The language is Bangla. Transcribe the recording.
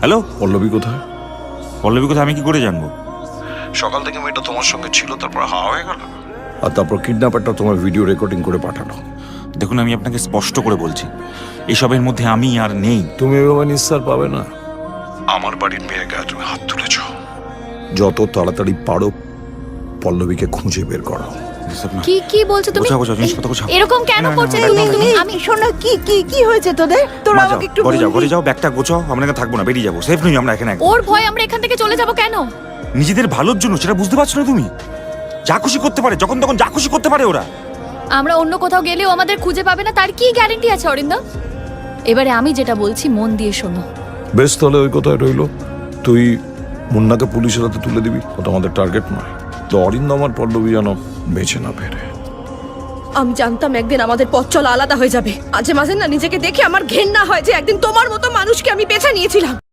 হ্যালো, পল্লবী কোথায়? পল্লবী কোথায় আমি কি করে জানবো? সকাল থেকে মেয়েটা তোমার সঙ্গে ছিল, তারপর হাওয়া হয়ে গেল, আর তারপর কিডন্যাপারটা তোমার ভিডিও রেকর্ডিং করে পাঠালো। দেখুন, আমি আপনাকে স্পষ্ট করে বলছি, এসবের মধ্যে আমি আর নেই। তুমি এভাবে নিঃশ্বাস পাবে না। আমার বাড়ির মেয়ের গায়ে তুমি হাত তুলেছ। যত তাড়াতাড়ি পারো পল্লবীকে খুঁজে বের করো। কি কি বলছো তুমি? গোছাও, গোছাও, জিনিসপত্র গোছাও। এরকম কেন না, না, করছো না, তুমি? না, তুমি না, আমি শোনো, কি কি কি হয়েছে তোদের? তোরা আমাকে একটু ঘরে যাও, বলবি? ঘরে যাও, ব্যাগটা গোছাও। আমরা এখানে থাকবো না, বেরিয়ে যাবো। সেফ নই আমরা এখানে একদম। ওর ভয় আমরা এখান থেকে চলে যাব কেন? নিজেদের ভালোর জন্য, সেটা বুঝতে পারছো না তুমি? যা খুশি করতে পারে, যখন তখন যা খুশি করতে পারে ওরা। আমরা অন্য কোথাও গেলেও আমাদের খুঁজে পাবে না, তার কি গ্যারান্টি আছে অরিন্দম? এবারে আমি যেটা বলছি মন দিয়ে শোনো। বেশ, তাহলে ওই কথাই রইলো। তুই মুন্নাকে পুলিশের হাতে তুলে দিবি, ওটা আমাদের টার্গেট নয়। তো অরিন্দম আর পল্লবী যেন বেঁচে না ফেরে। আমি জানতাম একদিন আমাদের পথ চলা আলাদা হয়ে যাবে। মাঝে মাঝে না নিজেকে দেখে আমার ঘেন্না হয় যে একদিন তোমার মতো মানুষকে আমি বেছে নিয়েছিলাম।